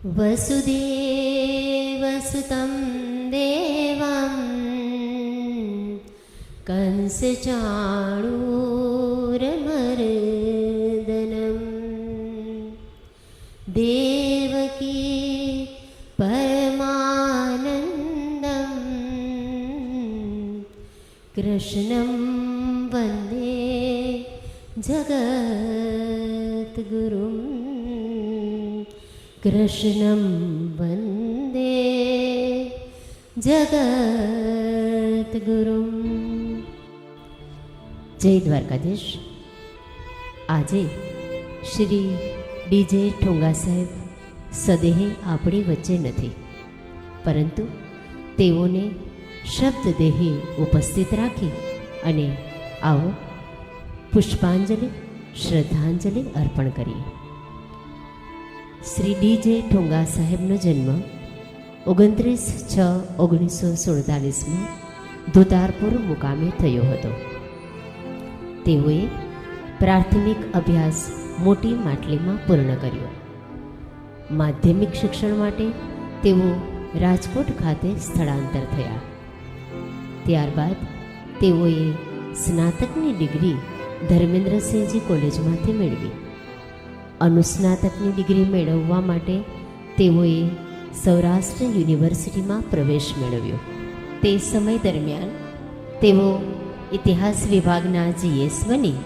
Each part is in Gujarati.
वसुदेवसुतं देवं कंसचाणूरमर्दनं देवकी परमानन्दं कृष्णं वन्दे जगद्गुरुं कृष्णं वन्दे जगद्गुरुं। जय द्वारकाधीश। આજે શ્રી ડીજે ઠુંગા સાહેબ સદેહે આપણી વચ્ચે નથી, પરંતુ તેઓને શબ્દદેહે ઉપસ્થિત રાખી અને આવો પુષ્પાંજલિ શ્રદ્ધાંજલિ અર્પણ કરીએ. શ્રી ડીજે ઠુંગા સાહેબનો જન્મ 29/6/1947 ધુતારપુર મુકામે થયો હતો. તેઓએ પ્રાથમિક અભ્યાસ મોટી માટલીમાં પૂર્ણ કર્યો. માધ્યમિક શિક્ષણ માટે તેઓ રાજકોટ ખાતે સ્થળાંતર થયા. ત્યારબાદ તેઓએ સ્નાતકની ડિગ્રી ધર્મેન્દ્રસિંહજી કોલેજમાંથી મેળવી. અનુસ્નાતકની ડિગ્રી મેળવવા માટે તેઓએ સૌરાષ્ટ્ર યુનિવર્સિટીમાં પ્રવેશ મેળવ્યો. તે સમય દરમિયાન તેઓ ઇતિહાસ વિભાગના GS બની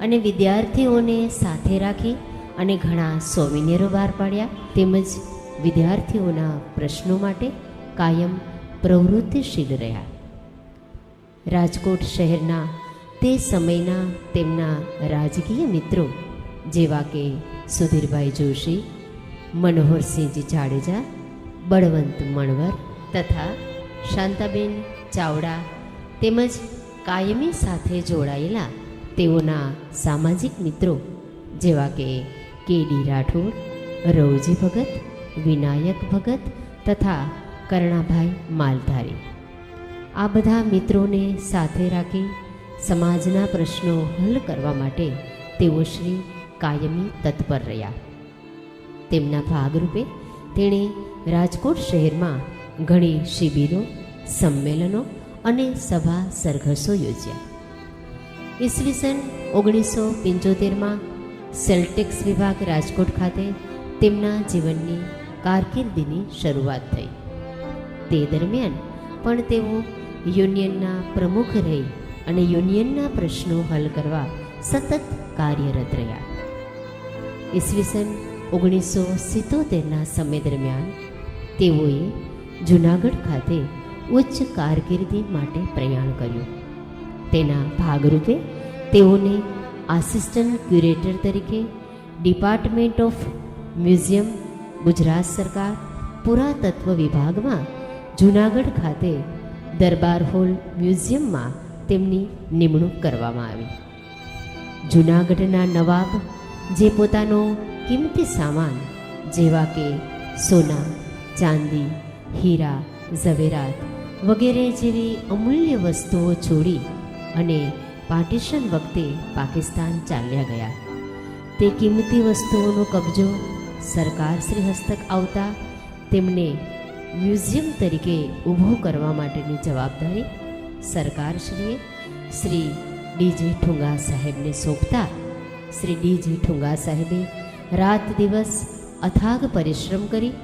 અને વિદ્યાર્થીઓને સાથે રાખી અને ઘણા સોવિનિયરો બહાર પાડ્યા, તેમજ વિદ્યાર્થીઓના પ્રશ્નો માટે કાયમ પ્રવૃત્તિશીલ રહ્યા. રાજકોટ શહેરના તે સમયના તેમના રાજકીય મિત્રો જેવા કે સુધીરભાઈ જોશી, મનોહરસિંહજી જાડેજા, બળવંત મણવર તથા શાંતાબેન ચાવડા તેમજ કાયમી સાથે જોડાયેલા તેઓના સામાજિક મિત્રો જેવા કે KD રાઠોડ, રવજી ભગત, વિનાયક ભગત તથા કરણાભાઈ માલધારી, આ બધા મિત્રોને સાથે રાખી સમાજના પ્રશ્નો હલ કરવા માટે તેઓ શ્રી કાયમી તત્પર રહ્યા. તેમના ભાગરૂપે તેણે રાજકોટ શહેરમાં ઘણી શિબિરો, સંમેલનો અને સભા સરઘસો યોજ્યા. ઈસવીસન 1975માં સેલટેક્સ વિભાગ રાજકોટ ખાતે તેમના જીવનની કારકિર્દીની શરૂઆત થઈ. તે દરમિયાન પણ તેઓ યુનિયનના પ્રમુખ રહી અને યુનિયનના પ્રશ્નો હલ કરવા સતત કાર્યરત રહ્યા. ઈસવીસન 1977ના સમય દરમિયાન તેઓએ જૂનાગઢ ખાતે ઉચ્ચ કારકિર્દી માટે પ્રયાણ કર્યું. તેના ભાગરૂપે તેઓને આસિસ્ટન્ટ ક્યુરેટર તરીકે ડિપાર્ટમેન્ટ ઓફ મ્યુઝિયમ, ગુજરાત સરકાર, પુરાતત્વ વિભાગમાં જૂનાગઢ ખાતે દરબાર હોલ મ્યુઝિયમમાં તેમની નિમણૂક કરવામાં આવી. જૂનાગઢના નવાબ જે પોતાનો કિંમતી સામાન જેવા કે સોના, ચાંદી, હીરા, ઝવેરાત વગેરે જેવી અમૂલ્ય વસ્તુઓ છોડી અને પાર્ટીશન વખતે પાકિસ્તાન ચાલ્યા ગયા. તે કિંમતી વસ્તુઓનો કબજો સરકારશ્રી હસ્તક આવતા તેમને મ્યુઝિયમ તરીકે ઊભો કરવા માટેની જવાબદારી સરકારશ્રીએ શ્રી ડીજે ઠુંગા સાહેબને સોંપતા શ્રી ડીજે ઠુંગા સાહેબે રાત દિવસ અથાગ પરિશ્રમ કરી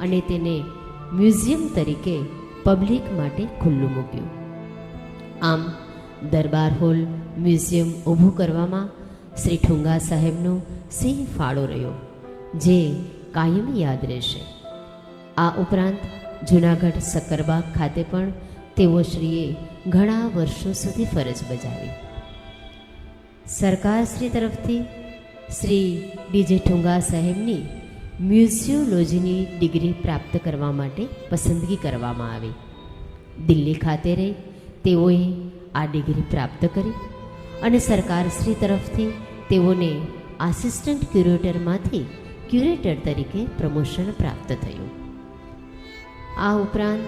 અને તેને મ્યુઝિયમ તરીકે પબ્લિક માટે ખુલ્લું મૂક્યું. આમ દરબાર હોલ મ્યુઝિયમ ઊભું કરવામાં શ્રી ઠુંગા સાહેબનો સિંહ ફાળો રહ્યો, જે કાયમી યાદ રહેશે. આ ઉપરાંત જૂનાગઢ સક્કરબાગ ખાતે પણ તેઓ શ્રીએ ઘણા વર્ષો સુધી ફરજ બજાવી. સરકારશ્રી તરફથી શ્રી ડીજે ઠુંગા સાહેબની મ્યુઝિયોલોજીની ડિગ્રી પ્રાપ્ત કરવા માટે પસંદગી કરવામાં આવી. દિલ્હી ખાતે રહી તેઓએ આ ડિગ્રી પ્રાપ્ત કરી અને સરકારશ્રી તરફથી તેઓને આસિસ્ટન્ટ ક્યુરેટરમાંથી ક્યુરેટર તરીકે પ્રમોશન પ્રાપ્ત થયું. આ ઉપરાંત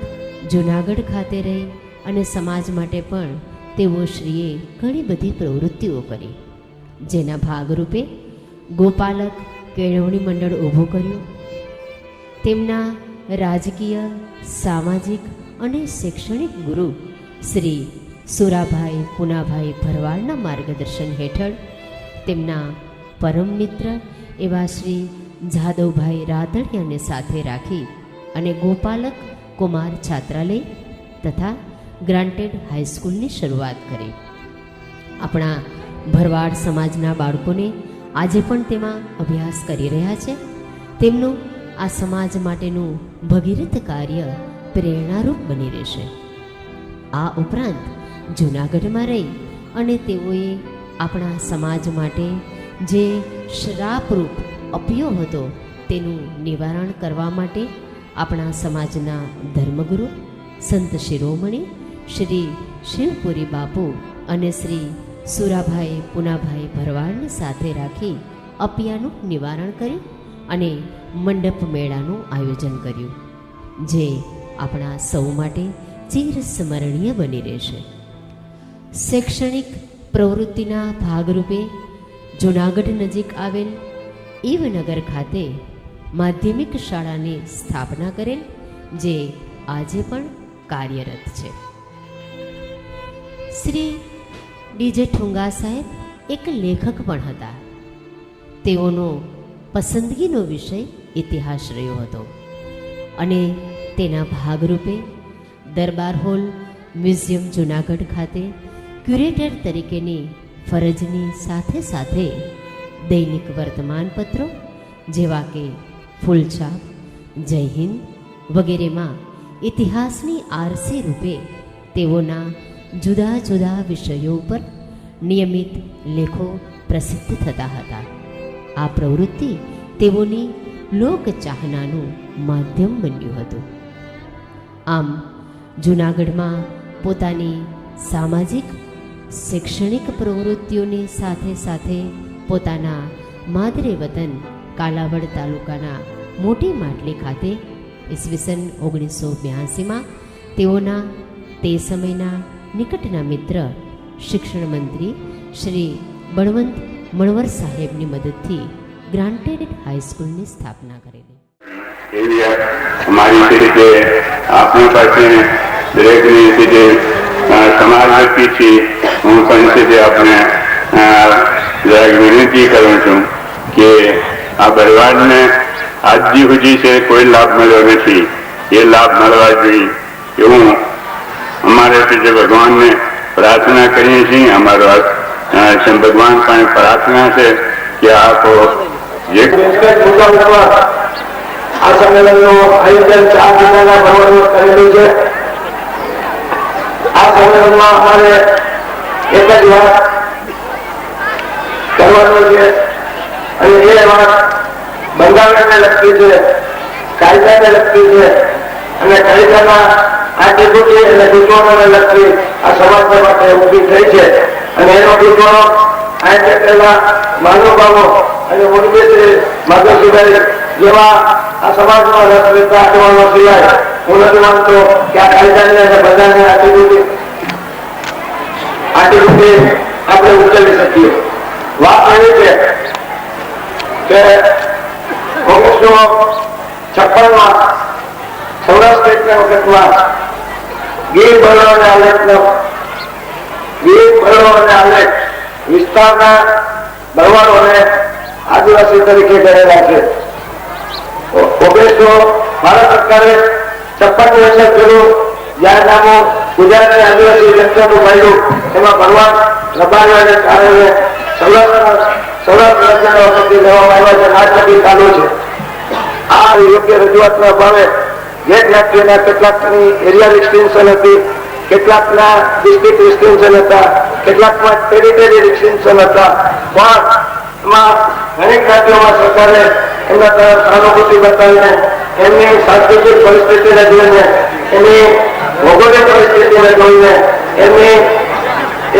જૂનાગઢ ખાતે રહી અને સમાજ માટે પણ તેઓ શ્રીએ ઘણી બધી પ્રવૃત્તિઓ કરી, જેના ભાગરૂપે ગોપાલક કેળવણી મંડળ ઊભું કર્યું, તેમના રાજકીય, સામાજિક અને શૈક્ષણિક ગુરુ શ્રી સુરાભાઈ પુનાભાઈ ભરવાડના માર્ગદર્શન હેઠળ તેમના પરમ મિત્ર એવા શ્રી જાદવભાઈ રાદડિયાને સાથે રાખી અને ગોપાલક કુમાર છાત્રાલય તથા ગ્રાન્ટેડ હાઈસ્કૂલની શરૂઆત કરી. આપણા ભરવાડ સમાજના બાળકોને આજે પણ તેમાં અભ્યાસ કરી રહ્યા છે. તેમનું આ સમાજ માટેનું ભગીરથ કાર્ય પ્રેરણારૂપ બની રહેશે. આ ઉપરાંત જૂનાગઢમાં રહી અને તેઓએ આપણા સમાજ માટે જે શ્રાપરૂપ અપયો હતો તેનું નિવારણ કરવા માટે આપણા સમાજના ધર્મગુરુ સંત શિરોમણી શ્રી શિવપુરી બાપુ અને શ્રી સુરાભાઈ પુનાભાઈ ભરવાડને સાથે રાખી અપિયાનું નિવારણ કર્યું અને મંડપ મેળાનું આયોજન કર્યું, જે આપણા સૌ માટે ચિરસ્મરણીય બની રહેશે. શૈક્ષણિક પ્રવૃત્તિના ભાગરૂપે જૂનાગઢ નજીક આવેલ ઈવનગર ખાતે માધ્યમિક શાળાની સ્થાપના કરેલ, જે આજે પણ કાર્યરત છે. શ્રી ડીજે ઠુંગા સાહેબ એક લેખક પણ હતા. તેઓનો પસંદગીનો વિષય ઇતિહાસ રહ્યો હતો અને તેના ભાગરૂપે દરબાર હોલ મ્યુઝિયમ જૂનાગઢ ખાતે ક્યુરેટર તરીકેની ફરજની સાથે સાથે દૈનિક વર્તમાનપત્રો જેવા કે ફૂલછાપ, જય હિન્દ વગેરેમાં ઇતિહાસની આરસી રૂપે તેઓના જુદા જુદા વિષયો ઉપર નિયમિત લેખો પ્રસિદ્ધ થતા હતા. આ પ્રવૃત્તિ તેઓની લોકચાહનાનું માધ્યમ બન્યું હતું. આમ જૂનાગઢમાં પોતાની સામાજિક, શૈક્ષણિક પ્રવૃત્તિઓની સાથે સાથે પોતાના માદરે વતન કાલાવડ તાલુકાના મોટી માટલી ખાતે ઈસવીસન 1982માં તેઓના તે સમયના નિકટના મિત્ર શિક્ષણ મંત્રી શ્રી બળવંત મણવર સાહેબની મદદથી ગ્રાન્ટેડ હાઈસ્કૂલની સ્થાપના કરેલી. એવી અમારી રીતે આપણી પાસે દરેકની રીતે સમાજ વ્યક્તિ છે. હું પણ છે આપણે જરાક વિનંતી કરું છું કે આ ભરવાડને આજથી સુધી છે કોઈ લાભ મળ્યો નથી. એ લાભ મળવા જોઈએ એવું અમારે જે ભગવાનને પ્રાર્થના કરીએ છીએ. અમારો ભગવાન પણ પ્રાર્થના છે કે આપ જે આ સંમેલનનું આયોજન 4 જિલ્લાના ભવનો કરેલું છે. આ સંમેલનમાં અમારે એક જ વાત કરવાનું છે અને એ વાત બંધારણને લગતી છે, કાયદાને લગતી છે અને કાયદાના આર્ટિકલ અને દૂષણોને લગતી આ સમાજ માટે ઊભી થઈ છે. અને એનો દૂષણો આ પહેલા મહાનુભાવો અને મુરબીશ્રી માધવસિંહભાઈ જેવા આ સમાજમાં રસ લેતા આગેવાનો સિવાય હું નથી માનતો કે આ કાયદાને અને બધાને આટલી રીતે આપણે ઉકેલી શકીએ. વાત એવી છે કે 1956માં સૌરાષ્ટ્ર વખતમાં ગીર બળો અને આલેખ વિસ્તારના ભરવાડોને આદિવાસી તરીકે કરેલા છે. ભારત સરકારે 56ની અંદર પેલું જાહેરનામું ગુજરાતની આદિવાસી જનતાનું મળ્યું. એમાં ભરવાડ, રબારીઓને કારણે સૌરાષ્ટ્ર રાજ્યના વખતથી લેવામાં આવ્યા છે. રાજનીતિ ચાલુ છે. આ યોગ્ય રજૂઆતના ભાવે જે જ્ઞાતિઓના કેટલાકની એરિયા રિસ્ટ્રિક્શન હતી, કેટલાકના ડિસ્ટ્રિક્ટ રિસ્ટ્રિક્શન હતા, કેટલાકમાં ટેરિટરી રિસ્ટ્રિક્શન હતા. પણ એમાં ઘણી જ્ઞાતિઓમાં સરકારે એમના તરફ સહાનુભૂતિ બતાવીને એમની સાંસ્કૃતિક પરિસ્થિતિને જોઈને, એની ભૌગોલિક પરિસ્થિતિને જોઈને, એમની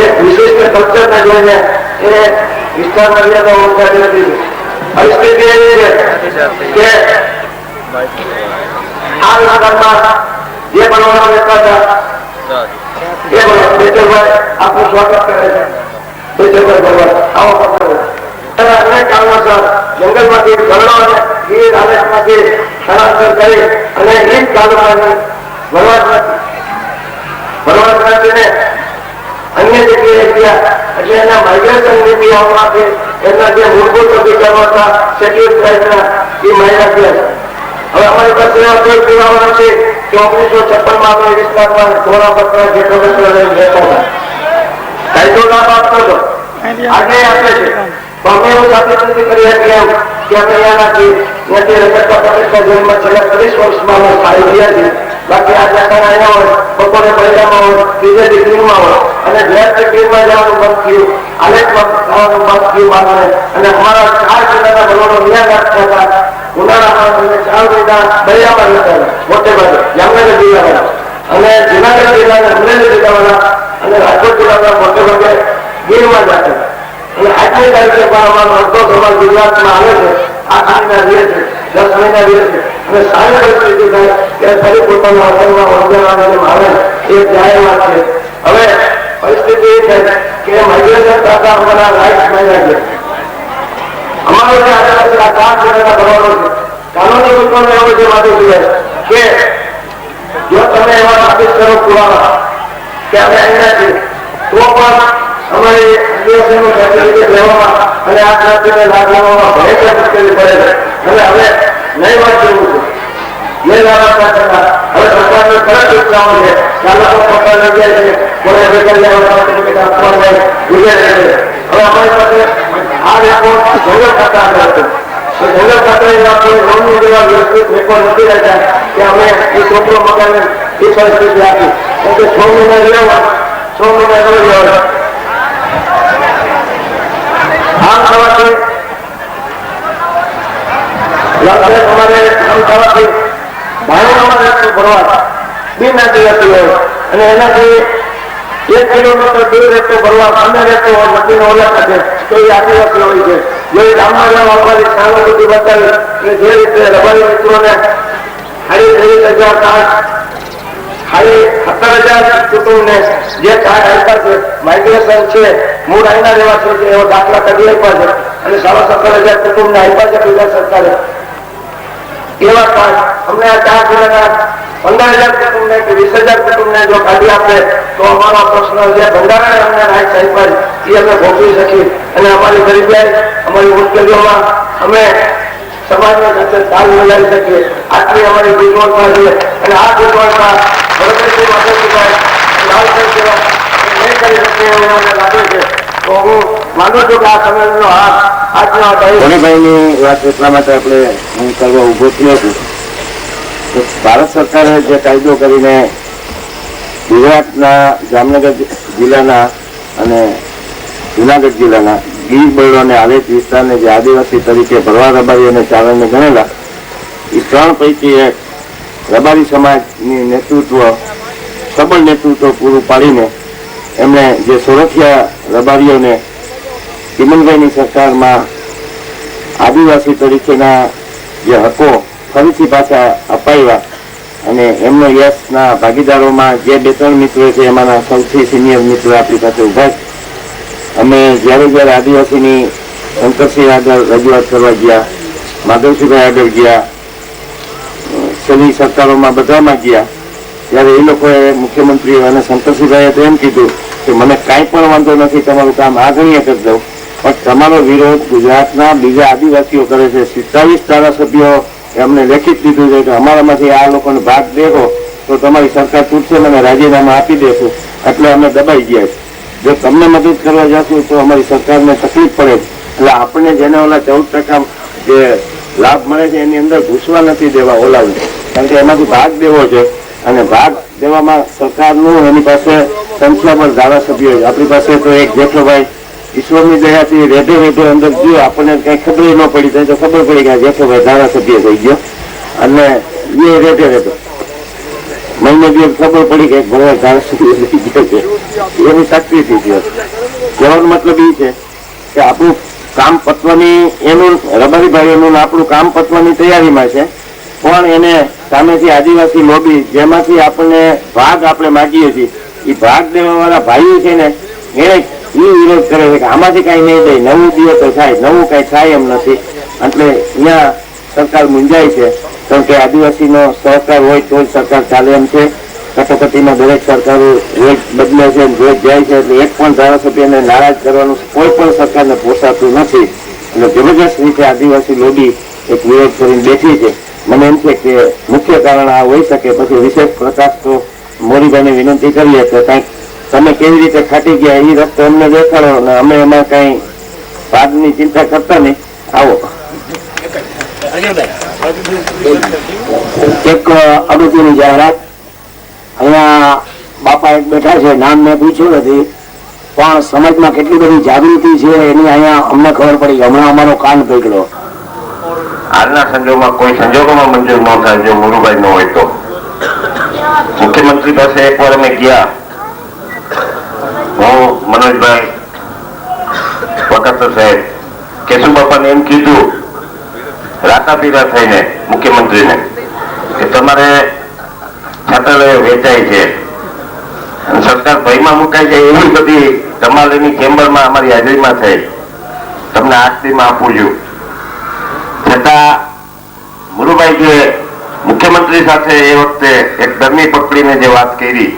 એક વિશિષ્ટ કલ્ચરને જોઈને એ વિસ્તાર મર્યાદાઓ ઉઠાવી હતી. પરિસ્થિતિ એવી છે કે આ વિસ્તારમાં જે બનવાનો રહેતા હતા એ બેચરભાઈ આપનું સ્વાગત કરે છે. બેચરભાઈ ભરવાડ આવો પકડો. અનેક કારણોસર જંગલમાંથી ઘરડો અને ગીર આલેખમાંથી સ્થળાંતર કરી અને ઈદ તાલુકાની ભરવાડને અન્ય જગ્યાએ ગયા. એટલે એના માઇગ્રેશન નીતિઓમાંથી એમના જે મૂળભૂત અધિકારો હતા શેડ્યુલ ટ્રાઇબના એ માન્યા ગયા. હવે અમારી પાસે એવા કોઈ પુરાવા નથી કે 1956 માં અમે વિસ્તારમાં ધોરા પત્ર જેટલો રહેતા હતા. કાયદો લાભ આપતો હતો, આજે આપે છે. તો અમે એવું સાબિત નથી કરી શકીએ એમ કે અમે ત્યાંથી રખડતા પકડતા જેલમાં છેલ્લા 30 વર્ષમાં અમે ખાઈ ગયા છીએ. બાકી આ જતા અહીંયા હોય, બપોરે બૈરામાં હોય, બીજે ડિગ્રીમાં હોય અને જ્યાં ડિગ્રીમાં જવાનું બંધ થયું, આલેખમાં જવાનું બંધ થયું માનવે. અને અમારા 4 જિલ્લાના બરોડો ન્યાય રાખતા હતા. ઉનાળામાં 4 મહિના બૈરામાં રહેતા હતા, મોટે ભાગે જામનગર જિલ્લાના અને જુનાગઢ જિલ્લાના અમરેલી જિલ્લાવાળા અને રાજકોટ જિલ્લાના મોટે ભાગે ગીરમાં જતા. અને આજની તારીખે પણ અમારો અડધો સમાજ ગુજરાતમાં આવે છે. 8 મહિના રહે છે, 10 મહિના રહે છે અને સારી પરિસ્થિતિ થાય ત્યારે ફરી પોતાના વતનમાં વળગવાની જેમ આવે એ જાહેર વાત છે. હવે પરિસ્થિતિ એ છે કે માઇગ્રેશન થતા અમારા રાઇટ્સ માન્યા છે. અમારો જે આદિવાસી આ 4 જિલ્લાના ભરવાનો છે, કાનૂની વિકલ્પ એવો છે માથે કે જો તમે એવા સાબિત કરો પુરાવા કે અમે અહીંયા છીએ તો પણ અમારી આદિવાસીનું સર્ટિફિકેટ લેવામાં અને આ જ્ઞાતિને લાભ લેવામાં ભયંકર મુશ્કેલી પડે છે. અને હવે નહીં વાત જેવું છે એ લાભ હવે સરકારની તરત સૂચનાઓ છે કે આ લોકો પકડ લગ્યા છે, કોને બેકાર સર્ટિફિકેટ આપવા ગુજરે છે. હવે અમારી પાસે આ રેકોર્ડ જંગલ ખાતા આગળ છે. જંગલ ખાતા કોઈ લોનની જેવા વ્યવસ્થિત રેકોર્ડ નથી રહેતા કે અમે એ છોકરો મકાને એ પરિસ્થિતિ આપી. કેમ કે 6 મહિના રહેવા 6 મહિના રહેવા આમ થવાથી અમારે આમ થવાથી ભાણુમાં રસ્તો ભરવા બિનઆદિવાસી હોય અને એનાથી 1 કિલોમીટર દૂર રસ્તો ભરવા સામે રહેતો હોય નદીનો ઓલા સાથે તો એ આદિવાસી હોય છે. જો એ ગામમાં રહેવા આવવાની સહાનુભૂતિ બતાવી અને જે રીતે રબારી મિત્રોને 23,000 કાર્ડ 17,000 કુટુંબને જે કાર્ડ આપ્યા છે, માઇગ્રેશન છે, મૂળ આઈના રહેવાસી છે એવો દાખલા કરી આપ્યા છે અને 17,500 કુટુંબને આપ્યા છે ગુજરાત સરકારે. એવા કાર્ડ અમને આ 4 જિલ્લાના 15,000 કુટુંબને કે 20,000 કુટુંબને જો કાઢી આપે તો અમારો પ્રશ્ન જે ભંડારાને અમને રાઈટ આપ્યા છે એ અમે ભોગવી શકીએ અને અમારી ગરીબાઈ અમારી મુશ્કેલીઓમાં અમે સમાજના સાથે તાલ મિલાવી શકીએ. આટલી અમારી ગુજવણમાં છે અને આ ગુજવણમાં વડોદરાથી માધવજીભાઈ લાલભાઈ જેવા નહીં કરી શકીએ એવું મને લાગે છે. તો હું માનું છું કે આ સંમેલનનો આજનો ધણીભાઈની વાત એટલા માટે આપણે હું કરવા ઉભો થયો છું તો ભારત સરકારે જે કાયદો કરીને ગુજરાતના જામનગર જિલ્લાના અને જુનાગઢ જિલ્લાના ગીર બળો અને આલેચ વિસ્તારને જે આદિવાસી તરીકે ભરવાડ રબારી અને ચારણને ગણેલા એ 3 પૈકી એક રબારી સમાજની નેતૃત્વ સબળ નેતૃત્વ પૂરું પાડીને એમણે જે સોરઠિયા રબારીઓને ચીમનભાઈની સરકારમાં આદિવાસી તરીકેના જે હકો ફરીથી પાછા અપાવ્યા અને એમનો યશના ભાગીદારોમાં જે 2-3 મિત્રો છે એમાંના સૌથી સિનિયર મિત્રો આપણી પાસે ઉભા છે. અમે જ્યારે આદિવાસીની શંકરસિંહ આગળ રજૂઆત કરવા ગયા, માધવસિંહભાઈ આગળ ગયા, છેલ્લી સરકારોમાં બધામાં ગયા ત્યારે એ લોકોએ મુખ્યમંત્રીઓ અને શંકરસિંહભાઈએ તો એમ કીધું કે મને કાંઈ પણ વાંધો નથી, તમારું કામ આગળીએ કરી દઉં, પણ તમારો વિરોધ ગુજરાતના બીજા આદિવાસીઓ કરે છે. 27 ધારાસભ્યો એમને લેખિત દીધું છે કે અમારામાંથી આ લોકોને ભાગ દેવો તો તમારી સરકાર તૂટશે અને રાજીનામા આપી દેશું. એટલે અમે દબાઈ ગયા છે. જો તમને મદદ કરવા જશું તો અમારી સરકારને તકલીફ પડે. એટલે આપણે જેને ઓલા 14% જે લાભ મળે છે એની અંદર ઘૂસવા નથી દેવા ઓલાવી, કારણ કે એમાંથી ભાગ દેવો છે અને ભાગ દેવામાં સરકારનું એની પાસે સંખ્યાબળ ધારાસભ્યો. આપણી પાસે તો એક જેઠોભાઈ ઈશ્વરની દયાથી રેઢે અંદર ગયો, આપણને કઈ ખબર ન પડી તો ખબર પડી કે જેઠોભાઈ ધારાસભ્ય થઈ ગયો અને એ રેઢે મહિને દિવસ ખબર પડી કે ભરવાડ ધારાસભ્ય થઈ ગયો છે. એની શક્તિથી થયો. કહેવાનો મતલબ એ છે કે આપણું કામ પતવાની એનું રબારી ભાઈઓનું આપણું કામ પતવાની તૈયારીમાં છે, પણ એને સામેથી આદિવાસી લોબી જેમાંથી આપણને ભાગ આપણે માગીએ છીએ એ ભાગ દેવા વાળા ભાઈઓ છે ને એને એ વિરોધ કરે છે કે આમાંથી કઈ નહીં દે, નવું દિયો તો થાય, નવું કઈ થાય એમ નથી. એટલે અહીંયા સરકાર મૂંઝાય છે, કારણ કે આદિવાસીનો સહકાર હોય તો જ સરકાર ચાલે એમ છે. કટોકટીમાં દરેક સરકારો રોજ બદલે છે, રોજ જાય છે, એટલે એક પણ ધારાસભ્યને નારાજ કરવાનું કોઈ પણ સરકારને પોસાતું નથી. એટલે જબરજસ્ત રીતે આદિવાસી લોબી એક વિરોધ કરીને બેઠી છે. મને એમ છે કે મુખ્ય કારણ આ હોઈ શકે. પછી વિશેષ પ્રકાશ તો મોરીભાઈને વિનંતી કરીએ કે કંઈક તમે કેવી રીતે ખાટી ગયા એ રસ્તો અમને દેખાડો, અને અમે એમાં કઈ ભાગની ચિંતા કરતા નહીં. આવો એક અગત્યની જાહેરાત. અહીંયા બાપા એક બેઠા છે, નામ મેં પૂછ્યું નથી, પણ સમાજમાં કેટલી બધી જાગૃતિ છે એની અહીંયા અમને ખબર પડી. હમણાં અમારો કાન પકડ્યો. હાલના સંજોગોમાં મંજૂર ન થાય જો મુરુભાઈ ન હોય તો. મુખ્યમંત્રી પાસે એકવાર અમે ગયા, હું મનોજભાઈ વકાતર સાહેબ, કેશુબાપાને એમ કીધું રાતાપીરા થઈને મુખ્યમંત્રીને કે તમારે છાત્રાલયો વેચાય છે અને સરકાર ભયમાં મુકાઈ જાય એવી બધી ધમાલીની ચેમ્બરમાં અમારી હાજરીમાં થઈ. તમને આખરીમાં આપું છું. છતાં મુરુભાઈ જે મુખ્યમંત્રી સાથે એ વખતે એક ગરમી પકડીને જે વાત કરી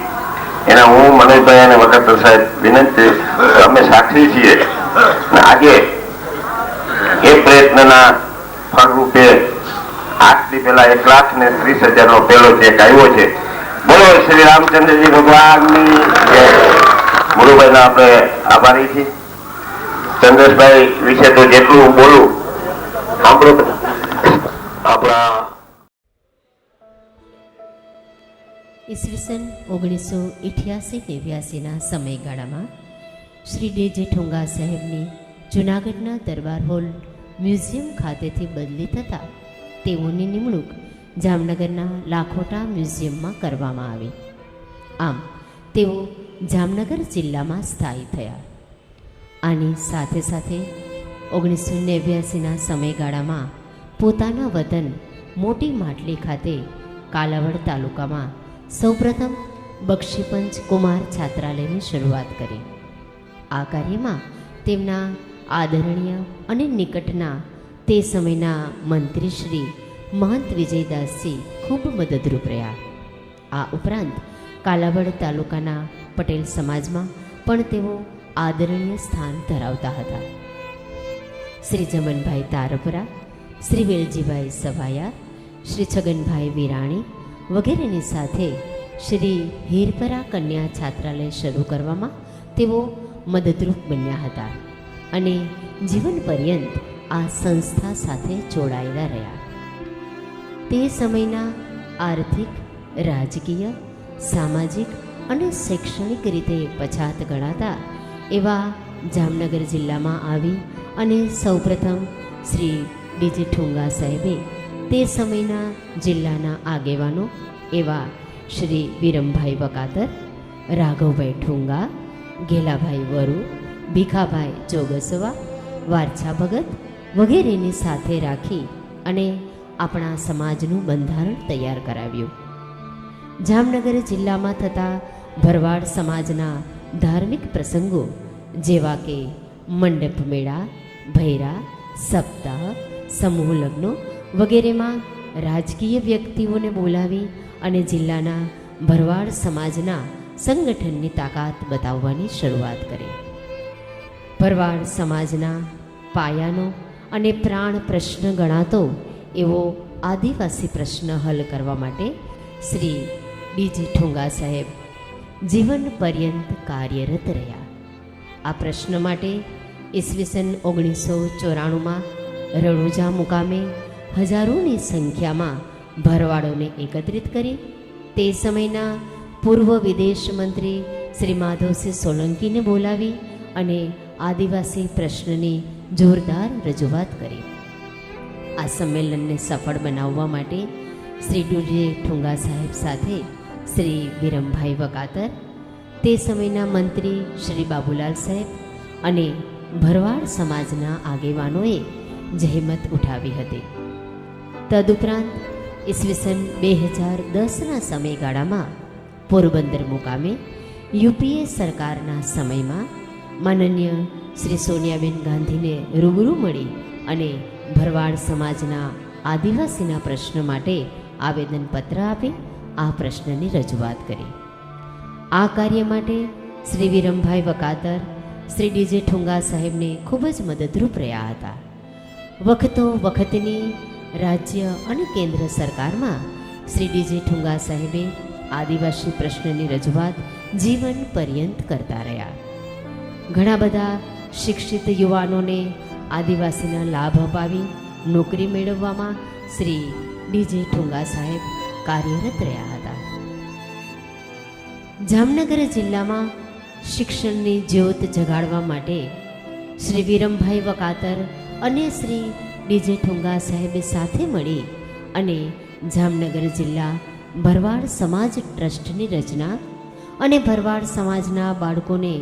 એના હું મનોજભાઈ અને વકાતર સાહેબ વિનંતી અમે સાક્ષી છીએ. આજે એ પ્રયત્નના ફળરૂપે આજથી પેલા 1,30,000 નો પહેલો ચેક આવ્યો છે. બોલો શ્રી રામચંદ્રજી ભગવાનની જય. મુરુભાઈના આપણે આભારી છીએ. ચંદ્રેશભાઈ વિશે તો જેટલું હું બોલું સાંભળો. આપણા ઈસવીસન 1988-89ના સમયગાળામાં શ્રી ડીજે ઠુંગા સાહેબની જૂનાગઢના દરબાર હોલ મ્યુઝિયમ ખાતેથી બદલી થતાં તેઓની નિમણૂક જામનગરના લાખોટા મ્યુઝિયમમાં કરવામાં આવી. આમ તેઓ જામનગર જિલ્લામાં સ્થાયી થયા. આની સાથે સાથે 1989ના સમયગાળામાં પોતાના વતન મોટી માટલી ખાતે કાલાવડ તાલુકામાં સૌપ્રથમ બક્ષીપંચ કુમાર છાત્રાલયની શરૂઆત કરી. આ કાર્યમાં તેમના આદરણીય અને નિકટના તે સમયના મંત્રી શ્રી મહંત વિજયદાસજી ખૂબ મદદરૂપ રહ્યા. આ ઉપરાંત કાલાવડ તાલુકાના પટેલ સમાજમાં પણ તેઓ આદરણીય સ્થાન ધરાવતા હતા. શ્રી જમનભાઈ તારપરા, શ્રી વેલજીભાઈ સભાયા, શ્રી છગનભાઈ વિરાણી વગેરેની સાથે શ્રી હીરપરા કન્યા છાત્રાલય શરૂ કરવામાં તેઓ મદદરૂપ બન્યા હતા અને જીવન પર્યંત આ સંસ્થા સાથે જોડાયેલા રહ્યા. તે સમયના આર્થિક, રાજકીય, સામાજિક અને શૈક્ષણિક રીતે પછાત ગણાતા એવા જામનગર જિલ્લામાં આવી અને સૌપ્રથમ શ્રી ડીજે ઠુંગા સાહેબે તે સમયના જિલ્લાના આગેવાનો એવા શ્રી વિરમભાઈ વકાતર, રાઘવભાઈ ઠુંગા, ગેલાભાઈ વરુ, ભીખાભાઈ ચોગસવા, વારછા ભગત વગેરેની સાથે રાખી અને આપણા સમાજનું બંધારણ તૈયાર કરાવ્યું. જામનગર જિલ્લામાં થતા ભરવાડ સમાજના ધાર્મિક પ્રસંગો જેવા કે મંડપ મેળા, ભૈરા, સપ્તાહ, સમૂહ લગ્નો વગેરેમાં રાજકીય વ્યક્તિઓને બોલાવી અને જિલ્લાના ભરવાડ સમાજના સંગઠનની તાકાત બતાવવાની શરૂઆત કરી. ભરવાડ સમાજના પાયાનો અને પ્રાણ પ્રશ્ન ગણાતો એવો આદિવાસી પ્રશ્ન હલ કરવા માટે શ્રી ડીજે ઠુંગા સાહેબ જીવન પર્યંત કાર્યરત રહ્યા. આ પ્રશ્ન માટે ઈસવીસન 1994માં રણુજા મુકામે હજારોની સંખ્યામાં ભરવાડોને એકત્રિત કરી તે સમયના પૂર્વ વિદેશ મંત્રી શ્રી માધવસિંહ સોલંકીને બોલાવી અને આદિવાસી પ્રશ્નની જોરદાર રજૂઆત કરી. આ સંમેલનને સફળ બનાવવા માટે શ્રી ડીજે ઠુંગા સાહેબ સાથે શ્રી વિરમભાઈ વકાતર, તે સમયના મંત્રી શ્રી બાબુલાલ સાહેબ અને ભરવાડ સમાજના આગેવાનોએ જહેમત ઉઠાવી હતી. તદુપરાંત ઈસવીસન 2010ના સમયગાળામાં પોરબંદર મુકામે યુપીએ સરકારના સમયમાં માનનીય શ્રી સોનિયાબેન ગાંધીને રૂબરૂ મળી અને ભરવાડ સમાજના આદિવાસીના પ્રશ્ન માટે આવેદનપત્ર આપી આ પ્રશ્નની રજૂઆત કરી. આ કાર્ય માટે શ્રી વિરમભાઈ વકાતર શ્રી ડીજે ઠુંગા સાહેબને ખૂબ જ મદદરૂપ રહ્યા હતા. વખતો વખતની રાજ્ય અને કેન્દ્ર સરકારમાં શ્રી ડીજે ઠુંગા સાહેબે આદિવાસી પ્રશ્નની રજૂઆત જીવન પર્યંત કરતા રહ્યા. ઘણા બધા શિક્ષિત યુવાનોને આદિવાસીના લાભ અપાવી નોકરી મેળવવામાં શ્રી ડીજે ઠુંગા સાહેબ કાર્યરત રહ્યા હતા. જામનગર જિલ્લામાં શિક્ષણની જ્યોત જગાડવા માટે શ્રી વિરમભાઈ વકાતર અને શ્રી ડીજે ઠુંગા સાહેબે સાથે મળી અને જામનગર જિલ્લા ભરવાડ સમાજ ટ્રસ્ટની રચના અને ભરવાડ સમાજના બાળકોને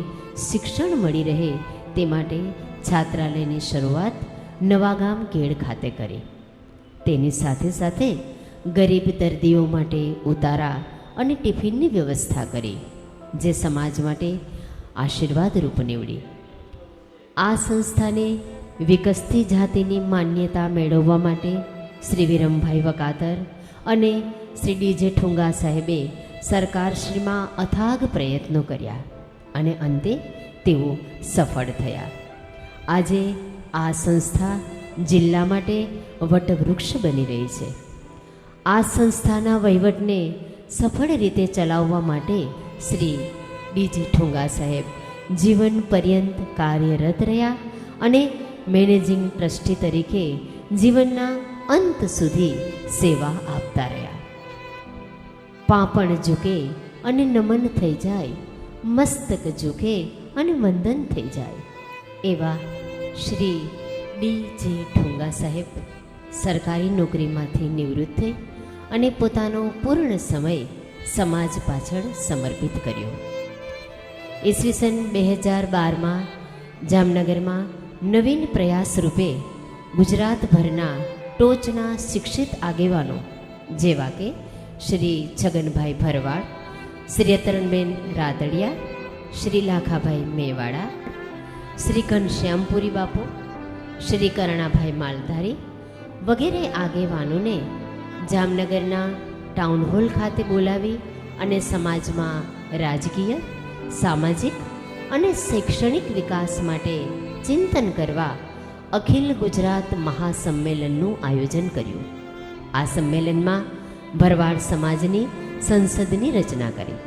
શિક્ષણ મળી રહે તે માટે છાત્રાલયની શરૂઆત નવાગામ કેળ ખાતે કરી. તેની સાથે સાથે ગરીબ દર્દીઓ માટે ઉતારા અને ટિફિનની વ્યવસ્થા કરી, જે સમાજ માટે આશીર્વાદરૂપ નીવડી. આ સંસ્થાને વિકસતી જાતિની માન્યતા મેળવવા માટે શ્રી વિરમભાઈ વકાતર અને શ્રી ડીજે ઠુંગા સાહેબે સરકારશ્રીમાં અથાગ પ્રયત્નો કર્યા અને અંતે તેઓ સફળ થયા. આજે આ સંસ્થા જિલ્લા માટે વટવૃક્ષ બની રહી છે. આ સંસ્થાના વહીવટને સફળ રીતે ચલાવવા માટે શ્રી ડીજે ઠુંગા સાહેબ જીવન પર્યંત કાર્યરત રહ્યા અને મેનેજિંગ ટ્રસ્ટી તરીકે જીવનના અંત સુધી સેવા આપતા રહ્યા. પાંપણ ઝૂકે અને નમન થઈ જાય, મસ્તક ઝૂકે અને વંદન થઈ જાય એવા શ્રી ડીજે ઠુંગા સાહેબ સરકારી નોકરીમાંથી નિવૃત્ત થઈ અને પોતાનો પૂર્ણ સમય સમાજ પાછળ સમર્પિત કર્યો. ઈસવીસન 2012માં જામનગરમાં નવીન પ્રયાસ રૂપે ગુજરાતભરના ટોચના શિક્ષિત આગેવાનો જેવા કે શ્રી છગનભાઈ ભરવાડ, શ્રી અતરણબેન રાદડિયા, શ્રી લાખાભાઈ મેવાડા, શ્રી ઘનશ્યામપુરી બાપુ, શ્રી કરણાભાઈ માલધારી વગેરે આગેવાનોને જામનગરના ટાઉન હોલ ખાતે બોલાવી અને સમાજમાં રાજકીય, સામાજિક અને શૈક્ષણિક વિકાસ માટે ચિંતન કરવા અખિલ ગુજરાત મહાસંમેલનનું આયોજન કર્યું. આ સંમેલનમાં ભરવાડ સમાજની સંસદની રચના કરી.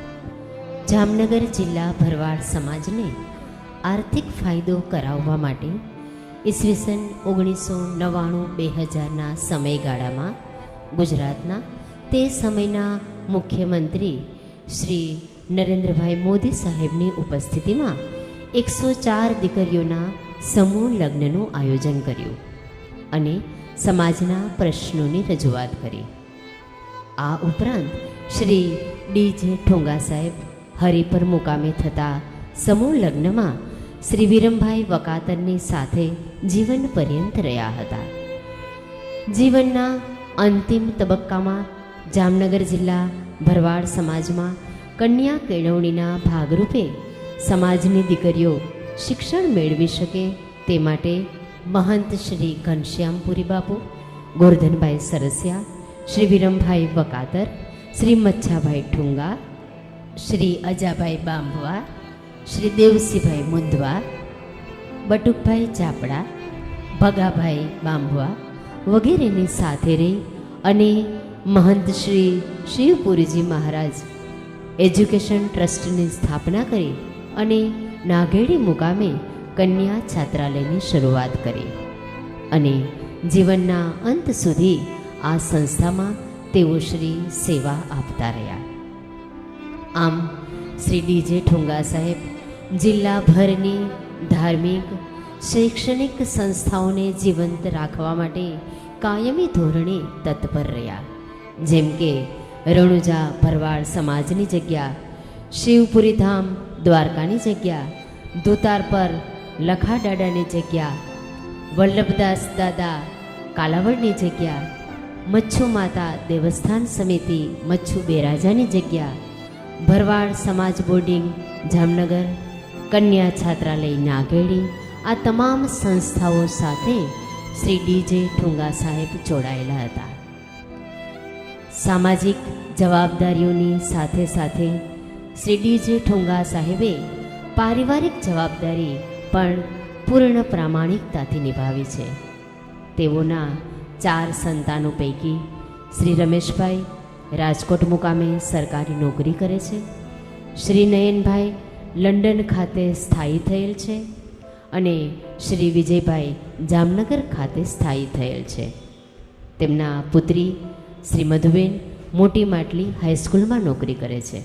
જામનગર જિલ્લા ભરવાડ સમાજને આર્થિક ફાયદો કરાવવા માટે ઈસવીસન 1999-2000ના સમયગાળામાં ગુજરાતના તે સમયના મુખ્યમંત્રી શ્રી નરેન્દ્રભાઈ મોદી સાહેબની ઉપસ્થિતિમાં 104 દીકરીઓના સમૂહ લગ્નનું આયોજન કર્યું અને સમાજના પ્રશ્નોની રજૂઆત કરી. આ ઉપરાંત શ્રી ડીજે ઠુંગા સાહેબ હરિપર મુકામે થતા સમૂહ લગ્નમાં શ્રી વિરમભાઈ વકાતરની સાથે જીવન પર્યંત રહ્યા હતા. જીવનના અંતિમ તબક્કામાં જામનગર જિલ્લા ભરવાડ સમાજમાં કન્યા કેળવણીના ભાગરૂપે સમાજની દીકરીઓ શિક્ષણ મેળવી શકે તે માટે મહંત શ્રી ઘનશ્યામપુરી બાપુ, ગોરધનભાઈ સરસિયા, શ્રી વિરમભાઈ વકાતર, શ્રી મચ્છાભાઈ ઠુંગા, શ્રી અજાભાઈ બાંભવા, શ્રી દેવસીભાઈ મુંદવા, બટુકભાઈ ચાપડા, ભગાભાઈ બાંભવા વગેરેની સાથે રહી અને મહંત શ્રી શિવપુરીજી મહારાજ એજ્યુકેશન ટ્રસ્ટની સ્થાપના કરી અને નાગેડી મુકામે કન્યા છાત્રાલયની શરૂઆત કરી અને જીવનના અંત સુધી આ સંસ્થામાં તેઓ શ્રી સેવા આપતા રહ્યા. આમ શ્રી ડીજે ઠુંગા સાહેબ જિલ્લાભરની ધાર્મિક, શૈક્ષણિક સંસ્થાઓને જીવંત રાખવા માટે કાયમી ધોરણે તત્પર રહ્યા. જેમ કે રણુજા ભરવાડ સમાજની જગ્યા, શિવપુરી ધામ દ્વારકાની જગ્યા, દુતાર પર લખાડાડાની જગ્યા, વલ્લભદાસ દાદા કાલાવડની જગ્યા, મચ્છુ માતા દેવસ્થાન સમિતિ મચ્છુ બેરાજાની જગ્યા, ભરવાડ સમાજ બોર્ડિંગ જામનગર, કન્યા છાત્રાલય નાગેડી, આ તમામ સંસ્થાઓ સાથે શ્રી ડીજે ઠુંગા સાહેબ જોડાયેલા હતા. સામાજિક જવાબદારીઓની સાથે સાથે શ્રી ડીજે ઠુંગા સાહેબે પારિવારિક જવાબદારી પણ પૂર્ણ પ્રામાણિકતાથી નિભાવી છે. તેઓના 4 સંતાનો પૈકી શ્રી રમેશભાઈ રાજકોટ મુકામે સરકારી નોકરી કરે છે. શ્રી નયનભાઈ લંડન ખાતે સ્થાયી થયેલ છે અને શ્રી વિજયભાઈ જામનગર ખાતે સ્થાયી થયેલ છે. તેમના પુત્રી શ્રી મધુબેન મોટી માટલી હાઈસ્કૂલમાં નોકરી કરે છે.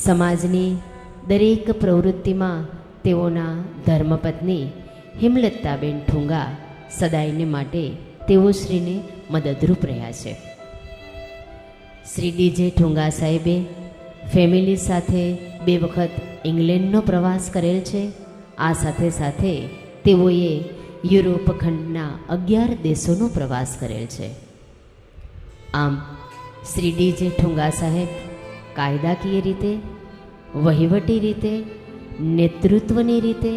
સમાજની દરેક પ્રવૃત્તિમાં તેઓના ધર્મપત્ની હેમલતાબેન ઠુંગા સદાયને માટે તેઓ શ્રીને મદદરૂપ રહ્યા છે. શ્રી ડીજે ઠુંગા સાહેબે ફેમિલી સાથે 2 વખત ઇંગ્લેન્ડનો પ્રવાસ કરેલ છે. આ સાથે સાથે તેઓએ યુરોપ ખંડના 11 દેશોનો પ્રવાસ કરેલ છે. આમ શ્રી ડીજે ઠુંગા સાહેબ કાયદાકીય રીતે, વહીવટી રીતે, નેતૃત્વની રીતે,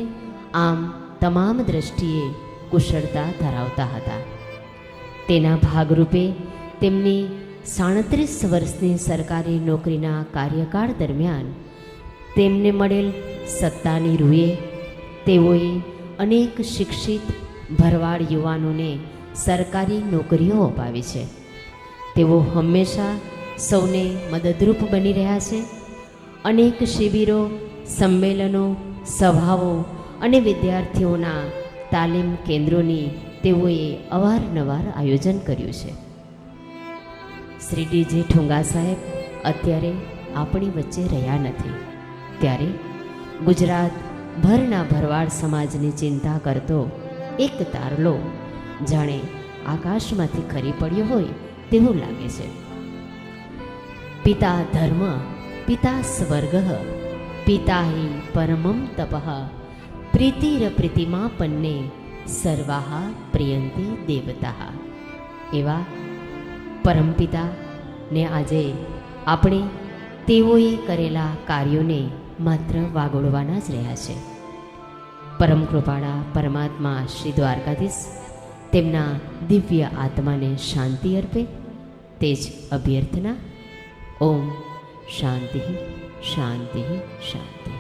આમ તમામ દ્રષ્ટિએ કુશળતા ધરાવતા હતા. તેના ભાગરૂપે તેમની 37 વર્ષની સરકારી નોકરીના કાર્યકાળ દરમિયાન તેમને મળેલ સત્તાની રૂએ તેઓએ અનેક શિક્ષિત ભરવાડ યુવાનોને સરકારી નોકરીઓ અપાવી છે. તેઓ હંમેશા સૌને મદદરૂપ બની રહ્યા છે. અનેક શિબિરો, સંમેલનો, સભાઓ અને વિદ્યાર્થીઓના તાલીમ કેન્દ્રોની તેઓએ અવારનવાર આયોજન કર્યું છે. શ્રી ડીજે ઠુંગા સાહેબ અત્યારે આપણી વચ્ચે રહ્યા નથી, ત્યારે ગુજરાતભરના ભરવાડ સમાજની ચિંતા કરતો એક તારલો જાણે આકાશમાંથી ખરી પડ્યો હોય તેવું લાગે છે. પિતા ધર્મ, પિતા સ્વર્ગ, પિતા હિ પરમમ તપઃ, પ્રીતિરપ્રીતિમા પન્ને સર્વાહ પ્રિયંતિ દેવતા. એવા પરમપિતાને આજે આપણે તેઓએ કરેલા કાર્યોને માત્ર વાગોળવાના જ રહ્યા છે. પરમ કૃપાળા પરમાત્મા શ્રી દ્વારકાધીશ તેમના દિવ્ય આત્માને શાંતિ અર્પે, તે જ અભ્યર્થના. ઓમ શાંતિ શાંતિ શાંતિ.